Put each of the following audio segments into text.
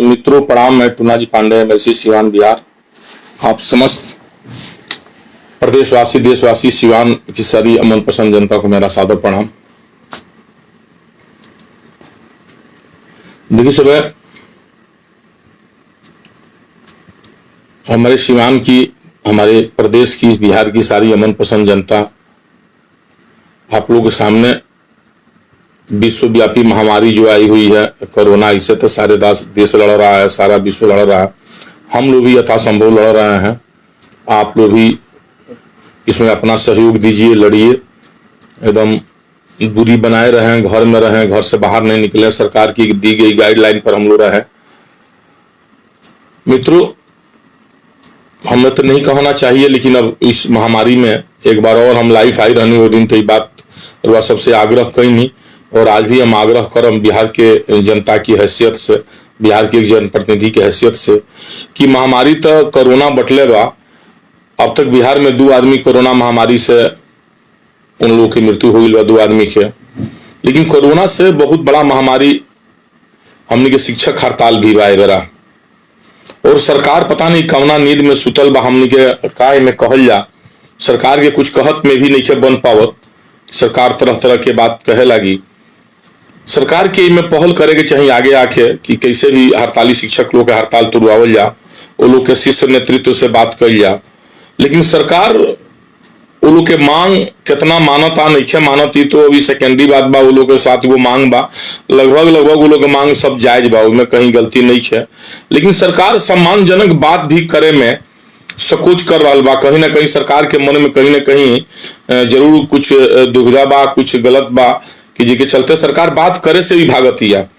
मित्रों प्रणाम। मैं टूनाजी पांडे, एमएलसी सिवान बिहार। आप समस्त प्रदेशवासी, देशवासी, सिवान की सारी अमन पसंद जनता को मेरा सादर प्रणाम। देखिए सुबह हमारे सिवान की, हमारे प्रदेश की, बिहार की सारी अमन पसंद जनता आप लोगों के सामने विश्वव्यापी महामारी जो आई हुई है कोरोना, इसे तो सारे देश लड़ रहा है, सारा विश्व लड़ रहा है। हम लोग भी यथासंभव लड़ रहे हैं। आप लोग भी इसमें अपना सहयोग दीजिए, लड़िए, एकदम दूरी बनाए रहें, घर में रहें, घर से बाहर नहीं निकले, सरकार की दी गई गाइडलाइन पर हम लोग रहें। मित्रों, हमें तो नहीं कहना चाहिए, लेकिन अब इस महामारी में एक बार और हम लाइफ आई रहनी वो दिन तो ये बात और सबसे आग्रह कहीं नहीं, और आज भी हम आग्रह करम बिहार के जनता की हैसियत से, बिहार के एक जनप्रतिनिधि की हैसियत से, कि महामारी तो कोरोना बटले बा। अब तक बिहार में 2 आदमी कोरोना महामारी से उन लोगों की मृत्यु हुई बा, 2 आदमी के। लेकिन कोरोना से बहुत बड़ा महामारी हमने के शिक्षक हड़ताल भी बा बेरा, और सरकार पता नहीं कौना नींद में सुतल बा। हमने के काय में कहल जा, सरकार के कुछ कहत में भी नहीं बन पावत। सरकार तरह तरह के बात कहे लगी। सरकार के में पहल करे के चाहिए आगे आके कि कैसे भी हड़ताली शिक्षक लोग के हड़ताल तुड़वावल जा, वो लोग के शीर्ष नेतृत्व से बात कल जा। लेकिन सरकार वो लोग के मांग कितना मानता नहीं मानत, ही तो अभी सेकेंडरी बात बा। वो लोग के साथ वो मांग बा, लगभग वो लोग के मांग सब जायज बा, उसमें कहीं गलती नहीं है। लेकिन सरकार सम्मानजनक बात भी करे में सकोच कर रहा बा। कहीं ना कहीं सरकार के मन में कहीं ना कहीं जरूर कुछ दुविधा बा, कुछ गलत बा, कि जिसके चलते सरकार बात करे से भी भागती है।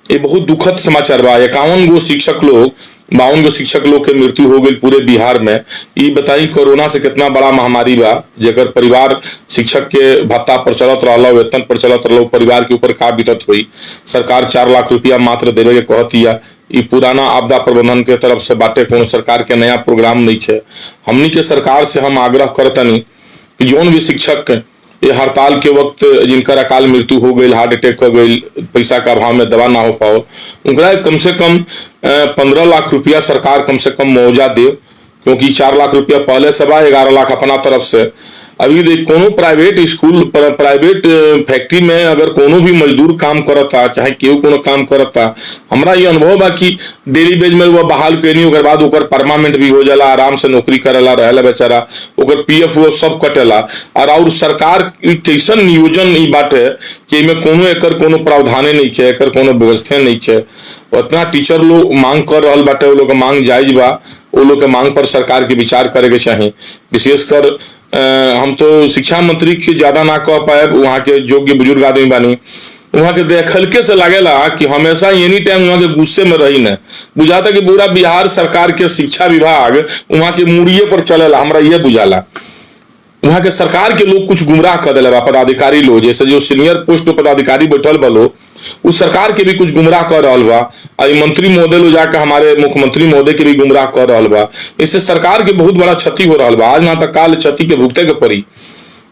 ये बहुत दुखद समाचार बा। 51 गो शिक्षक लोग, 52 गो शिक्षक लोग के मृत्यु हो गई पूरे बिहार में। ये बताई कोरोना से कितना बड़ा महामारी बा, जेकर परिवार शिक्षक के भत्ता पर चलत रहा, वेतन पर चलत रहा, परिवार के ऊपर का बीतत हुई। सरकार 4 लाख रुपया मात्र देवे के कहती है। ये पुराना आपदा प्रबंधन के तरफ से बातें, कोनो सरकार के नया प्रोग्राम नहीं है। हमनी के सरकार से हम आग्रह करतनी कि जोन भी शिक्षक ये हड़ताल के वक्त जिनका अकाल मृत्यु हो गई, हार्ट अटैक हो गई, पैसा का अभाव में दवा ना हो पाओ, उनका कम से कम 15 लाख रुपया सरकार कम से कम मुआवजा दे। क्योंकि 4 लाख रुपया पहले से बा, 11 लाख अपना तरफ से। अभी देख कोनो प्राइवेट स्कूल, प्राइवेट फैक्ट्री में अगर कोनो भी मजदूर काम करता, चाहे केहू कोनो काम करता, हमरा ये अनुभव बा कि डेली बेज में वो बहाल कैनी, ओकर बाद ओकर परमानेंट भी हो जाला, आराम से नौकरी करेला, रहेला बेचारा, ओकर पीएफ वो सब कटेला। और सरकार कैसन नियोजन ई बाटे कि इमे कोनो एकर कोनो प्रावधाने नहीं है, एकर कोनो व्यवस्था नहीं है। उतना टीचर लोग मांग कर रहल बाटे, वो लोग मांग जायज बा, वो लोग के मांग पर सरकार के विचार करे के चाहिए। विशेषकर हम तो शिक्षा मंत्री के ज्यादा ना कह पाए, वहाँ के योग्य बुजुर्ग आदमी बानी, वहाँ के देख हल्के से लागेला कि हमेशा एनी टाइम वहाँ के गुस्से में रही न। बुझाता कि पूरा बिहार सरकार के शिक्षा विभाग वहाँ के मुड़िए पर चलेला, हमरा ये बुझाला। वहाँ के सरकार के लोग कुछ गुमराह कर दिले बा, पदाधिकारी लोग, जैसे जो सीनियर पोस्ट पदाधिकारी बैठल बा लोग, उस सरकार के भी कुछ गुमराह कर रहा बा। मंत्री महोदय लोग जाकर हमारे मुख्यमंत्री महोदय के भी गुमराह कर रहा बा। इससे सरकार के बहुत बड़ा क्षति हो रहा बा। आज ना तक काल क्षति के भुगते के पड़ी।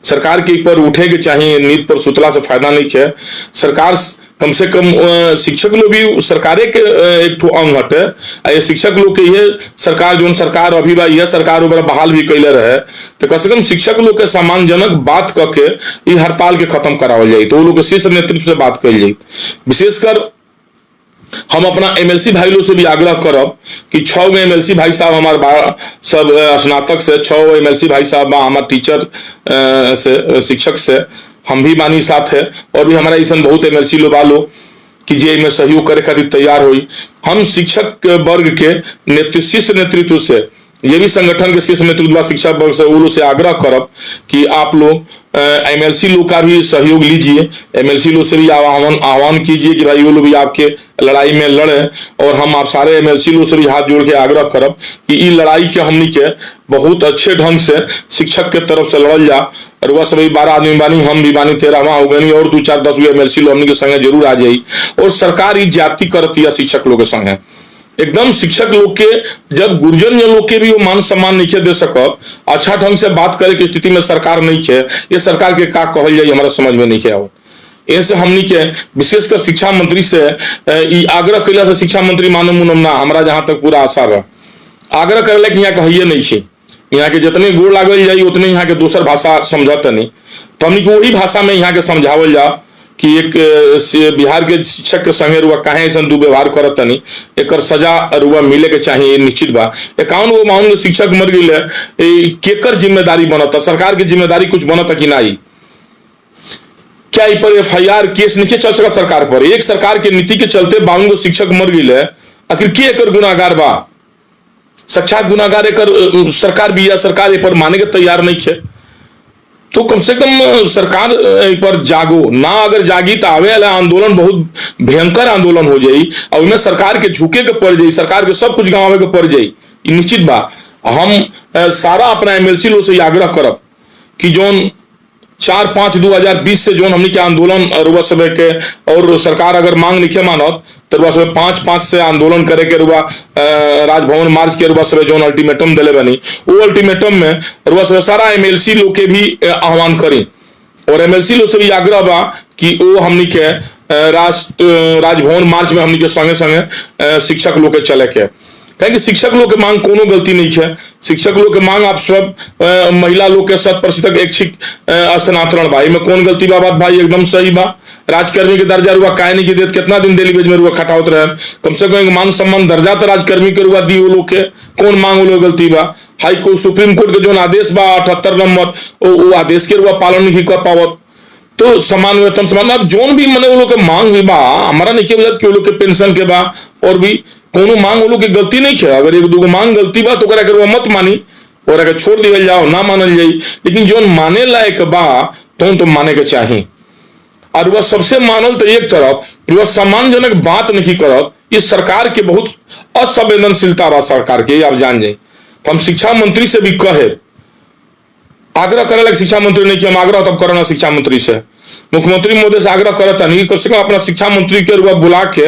सरकार के ऊपर उठे के चाहिए, नींद पर सुतला से फायदा नहीं है। सरकार कम से कम, शिक्षक लोग भी सरकारे के एक ठो अंग हटे। शिक्षक लोग के ये सरकार, जो सरकार अभी बा, यह सरकार ऊपर बहाल भी कैले रहे, तो कम से कम शिक्षक लोग के सम्मानजनक बात करके ये हड़ताल के खत्म करावल जाए, तो वो लोग के शीर्ष नेतृत्व से बात कल जाए। विशेषकर हम अपना एमएलसी भाई लोग से भी आग्रह करब कि 6 गो एमएलसी भाई साहब हमारे सब स्नातक से, 6 एमएलसी भाई साहब बा हमारे टीचर से, शिक्षक से, हम भी बानी साथ है, और भी हमारा ऐसा बहुत एमएलसी लोग बालो कि जे में सहयोग करे खातिर तैयार हुई। हम शिक्षक वर्ग के शीर्ष नेतृत्व से, ये भी संगठन के शीर्ष नेतृत्व शिक्षा वर्ग से, वो लोग से आग्रह करब कि आप लोग एमएलसी लोग का भी सहयोग लीजिए। एमएलसी लोग से भी आह्वान कीजिए कि भाई वो लोग भी आपके लड़ाई में लड़े, और हम आप सारे एमएलसी लोग से भी हाथ जोड़ के आग्रह करब कि इस लड़ाई के हमनी के बहुत अच्छे ढंग से शिक्षक के तरफ से लड़ल जा। और वह सभी 12 आदमी बानी, हम भी बानी, 13वां हो गई, और 2, 4, 10 एमएलसी लोग हमनी के संगे जरूर आ जाई। और सरकार ये जाति करती है शिक्षक लोग के संगे एकदम। शिक्षक लोग के जब गुरजन लोग के भी वो मान सम्मान नहीं दे सकत, अच्छा ढंग से बात करे की स्थिति में सरकार नहीं है, ये सरकार के का कहल जाए हमारा समझ में नहीं आवत। ऐसे हमनी के विशेषकर शिक्षा मंत्री से आग्रह कैला से शिक्षा मंत्री मानो मुनम ना हमरा जहां तक पूरा आशा बा आग्रह करे कि यहाँ कहिए नहीं छे यहाँ के जितने गोड़ लागल जाई उतने यहाँ के दूसर भाषा समझत नहीं तो हमनी के वही भाषा में यहाँ के समझावल जाओ कि एक बिहार के शिक्षक के संगे रुआ काहे ऐसा दुर्व्यवहार करत नहीं एक सजा रुआ मिले के चाहिए निश्चित बा 51 शिक्षक मर गई केकर जिम्मेदारी बनता सरकार की जिम्मेदारी कुछ बनता कि नहीं क्या इ पर FIR केस नहीं चल सकता सरकार पर एक सरकार के नीति के चलते 52 शिक्षक मर गई आखिर के एकर गुनाहगार बा साक्षात गुनाहगार एकर सरकार भी या सरकार ए पर माने के तैयार नहीं है तो कम से कम सरकार पर जागो ना अगर जागी तो आवे वाला आंदोलन बहुत भयंकर आंदोलन हो जाई और उसमें सरकार के झुके के पड़ जाई सरकार के सब कुछ गंवावे के पड़ जाई निश्चित बा हम सारा अपना MLC लोग से आग्रह करब कि जोन 4/5/2020 से जोन हमने के आंदोलन रुआ सब के और सरकार अगर मांग नहीं मानत तो रुआ सब 5/5 से आंदोलन करे के रुआ राजभवन मार्च के रुआ सब जोन अल्टीमेटम दिले बनी वो अल्टीमेटम में रुआ सब सारा MLC लोग के भी आह्वान करी और MLC लोग से भी आग्रह बा कि वो हमने के राजभवन मार्च में हमने के संगे संगे शिक्षक लोग के चले के कहें शिक्षक लोग के मांग कोनो गलती नहीं है शिक्षक लोग के मांग आप सब महिला लोग के 100% ऐच्छिक स्थानांतरण भाई में कौन गलती बा बात भाई एकदम सही बा राजकर्मी के दर्जा रुआ काहे नहीं देत कितना दिन दिल्ली में रुआ खटावत रहे कम से कम मान सम्मान दर्जा तो राजकर्मी के रुआ दी वो लोग के कौन मांग वो लोग गलती बा हाई कोर्ट सुप्रीम कोर्ट के जो आदेश बा 78 नंबर वो आदेश के रुआ पालन नहीं कर पावत तो समान वेतन समान अब जोन भी मने वो लोग के मांग भी बा हमारा नहीं के लोग के पेंशन के बा और भी कोनो मांग वो लोग की गलती नहीं है अगर एक दो मांग गलती बा तो करा मत मानी और अगर छोड़ दिया जाओ ना मानल जाई लेकिन जो माने लायक बा तो माने के चाहिए और वह सबसे मानल तो एक तरफ वह सम्मानजनक बात नहीं करत इस सरकार के बहुत असंवेदनशीलता बा सरकार के आप जान जाए तो हम शिक्षा मंत्री से भी कहे आग्रह करे लगे शिक्षा मंत्री नहीं कि हम आग्रह तब करना शिक्षा मंत्री से मुख्यमंत्री महोदय से आग्रह करता नहीं कम से कम अपना शिक्षा मंत्री के रुआ बुला के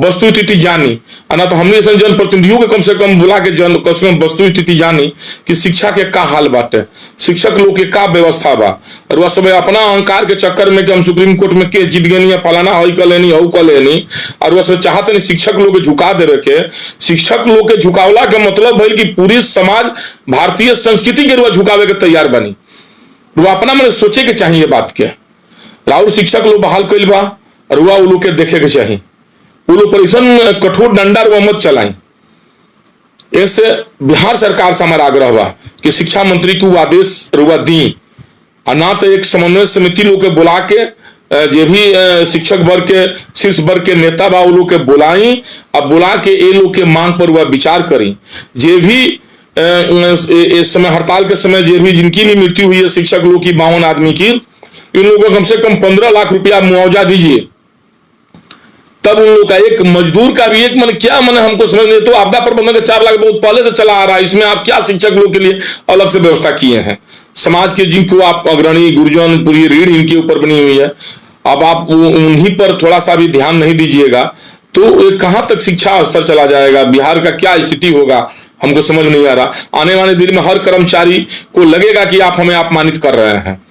वस्तु स्थिति जानी ना तो हमने ऐसे जनप्रतिनिधियों के कम से कम बुला के कम से कम वस्तु स्थिति जानी कि शिक्षा के का हाल बाटे शिक्षक लोग के का व्यवस्था बा और वह सब अपना अहंकार के चक्कर में कि हम सुप्रीम कोर्ट में केस जीत गए फलाना हई कर लेनी हऊ कर लेनी और वह सब चाहते नहीं शिक्षक लोग के झुका देवे के शिक्षक लोग के झुकावला के मतलब भइल कि पूरी समाज भारतीय संस्कृति के रुआ झुकावे के तैयार बनी रुआ अपना मैंने सोचे के चाहिए बात के राउर शिक्षक लोग बहाल कैल बा रुआ वो लोग के देखे के चाहिए वो लोग पर ऐसा कठोर डंडा रुआ मत चलाई ऐसे बिहार सरकार से हमारा आग्रह बा कि शिक्षा मंत्री को आदेश रुआ दी और ना तो एक समन्वय समिति लोग के बुला के जे भी शिक्षक वर्ग के शीर्ष वर्ग के नेता बा वो लोग के बुलाई और बुला के ये लोग के मांग पर वह विचार करी जे भी इस समय हड़ताल के समय जे भी जिनकी भी मृत्यु हुई है शिक्षक लोग की 52 आदमी की इन लोगों को कम से कम 15 लाख रुपया मुआवजा दीजिए तब उन लोग का एक मजदूर का भी एक मन क्या मन हमको समझ नहीं तो आपदा प्रबंधन के 4 लाख बहुत पहले से चला आ रहा है इसमें आप क्या शिक्षक लोग के लिए अलग से व्यवस्था किए हैं समाज के जिनको आप अग्रणी गुरुजन पूरी रीढ़ इनके ऊपर बनी हुई है अब आप उन्हीं पर थोड़ा सा भी ध्यान नहीं दीजिएगा तो कहां तक शिक्षा स्तर चला जाएगा बिहार का क्या स्थिति होगा हमको समझ नहीं आ रहा आने वाले दिन में हर कर्मचारी को लगेगा कि आप हमें अपमानित कर रहे हैं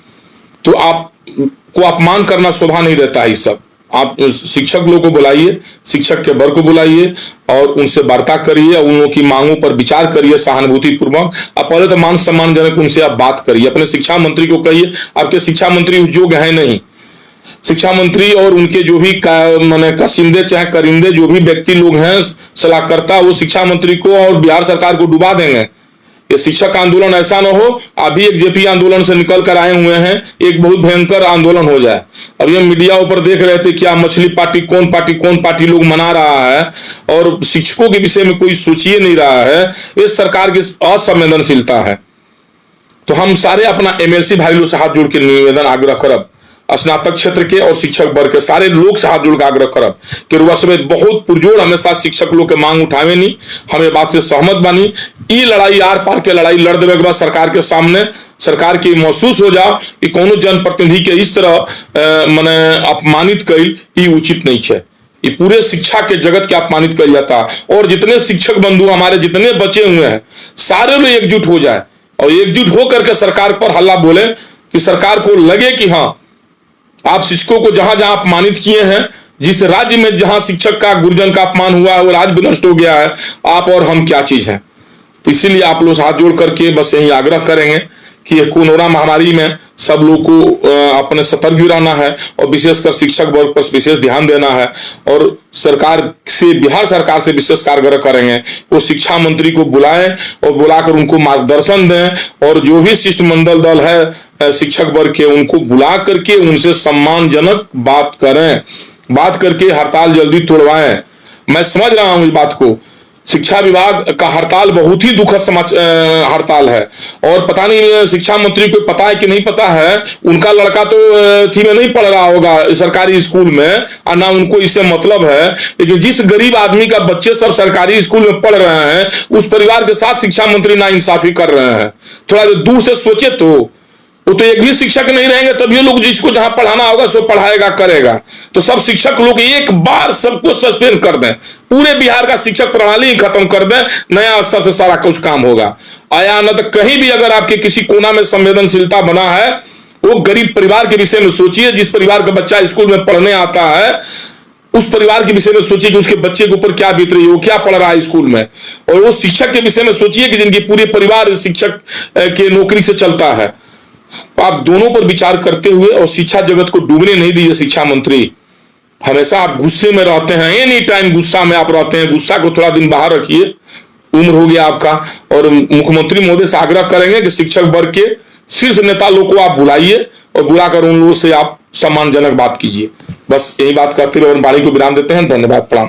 तो आप को अपमान करना शोभा नहीं देता है सब आप शिक्षक लोगों को बुलाइए शिक्षक के वर्ग को बुलाइए और उनसे वार्ता करिए उन लोगों की मांगों पर विचार करिए सहानुभूति पूर्वक अब पहले तो मान सम्मानजनक उनसे आप बात करिए अपने शिक्षा मंत्री को कहिए आपके शिक्षा मंत्री उस योग्य है नहीं शिक्षा मंत्री और उनके जो भी माने कसिंदे चाहे करिंदे जो भी व्यक्ति लोग हैं सलाहकर्ता वो शिक्षा मंत्री को और बिहार सरकार को डुबा देंगे ये शिक्षक आंदोलन ऐसा न हो अभी एक जेपी आंदोलन से निकल कर आए हुए हैं एक बहुत भयंकर आंदोलन हो जाए अब ये मीडिया ऊपर देख रहे थे क्या मछली पार्टी कौन पार्टी लोग मना रहा है और शिक्षकों के विषय में कोई सोचिए नहीं रहा है ये सरकार की असंवेदनशीलता है तो हम सारे अपना MLC भाई लोग से हाथ जोड़ के निवेदन आग्रह करब स्नातक क्षेत्र के और शिक्षक वर्ग के सारे लोग से हाथ जोड़ के आग्रह करब कि रुआ समेत बहुत पुरजोर हमेशा शिक्षक लोग के मांग उठावे नहीं हमें बात से सहमत बानी ये लड़ाई आर पार के लड़ाई लड़ देवे के बाद सरकार के सामने सरकार की महसूस हो जाओ कि कोनो जनप्रतिनिधि के इस तरह माने अपमानित कईल ये उचित नहीं है ये पूरे शिक्षा के जगत के अपमानित किया जाता है और जितने शिक्षक बंधु हमारे जितने बचे हुए हैं सारे लोग एकजुट हो जाए और एकजुट होकर के सरकार पर हल्ला बोले कि सरकार को लगे कि हाँ आप शिक्षकों को जहां जहां अपमानित किए हैं, जिस राज्य में जहां शिक्षक का गुरुजन का अपमान हुआ है वो राज्य भी नष्ट हो गया है, आप और हम क्या चीज है। तो इसीलिए आप लोग हाथ जोड़ करके बस यही आग्रह करेंगे कि ये कोरोना महामारी में सब लोग को अपने सतर्क भी रहना है और विशेषकर शिक्षक वर्ग पर विशेष ध्यान देना है। और सरकार से, बिहार सरकार से विशेष आग्रह करेंगे वो शिक्षा मंत्री को बुलाएं और बुलाकर उनको मार्गदर्शन दें, और जो भी शिष्टमंडल दल है शिक्षक वर्ग के उनको बुला करके उनसे सम्मानजनक बात करें, बात करके हड़ताल जल्दी तोड़वाएं। मैं समझ रहा हूं इस बात को, शिक्षा विभाग का हड़ताल बहुत ही दुखद हड़ताल है, और पता नहीं शिक्षा मंत्री को पता है कि नहीं पता है, उनका लड़का तो थी में नहीं पढ़ रहा होगा सरकारी स्कूल में, और ना उनको इससे मतलब है। लेकिन जिस गरीब आदमी का बच्चे सब सरकारी स्कूल में पढ़ रहे हैं, उस परिवार के साथ शिक्षा मंत्री नाइंसाफी कर रहे हैं। थोड़ा दूर से सोचे तो वो तो एक भी शिक्षक नहीं रहेंगे, तभी लोग जिसको जहां पढ़ाना होगा सो पढ़ाएगा करेगा। तो सब शिक्षक लोग एक बार सबको सस्पेंड कर दें, पूरे बिहार का शिक्षक प्रणाली ही खत्म कर दें, नया स्तर से सारा कुछ काम होगा। आया न तो कहीं भी अगर आपके किसी कोना में संवेदनशीलता बना है, वो गरीब परिवार के विषय में सोचिए। जिस परिवार का बच्चा स्कूल में पढ़ने आता है उस परिवार के विषय में सोचिए कि उसके बच्चे के ऊपर क्या बीत रही है, वो क्या पढ़ रहा है स्कूल में। और वो शिक्षक के विषय में सोचिए कि जिनकी पूरे परिवार शिक्षक के नौकरी से चलता है। आप दोनों पर विचार करते हुए और शिक्षा जगत को डूबने नहीं दीजिए। शिक्षा मंत्री, हमेशा आप गुस्से में रहते हैं, एनी टाइम गुस्सा में आप रहते हैं, गुस्सा को थोड़ा दिन बाहर रखिए, उम्र हो गया आपका। और मुख्यमंत्री महोदय से आग्रह करेंगे कि शिक्षक वर्ग के शीर्ष नेता लोग को आप बुलाइए और बुलाकर उन लोगों से आप सम्मानजनक बात कीजिए। बस यही बात करते हुए वाणी को विराम देते हैं। धन्यवाद, प्रणाम।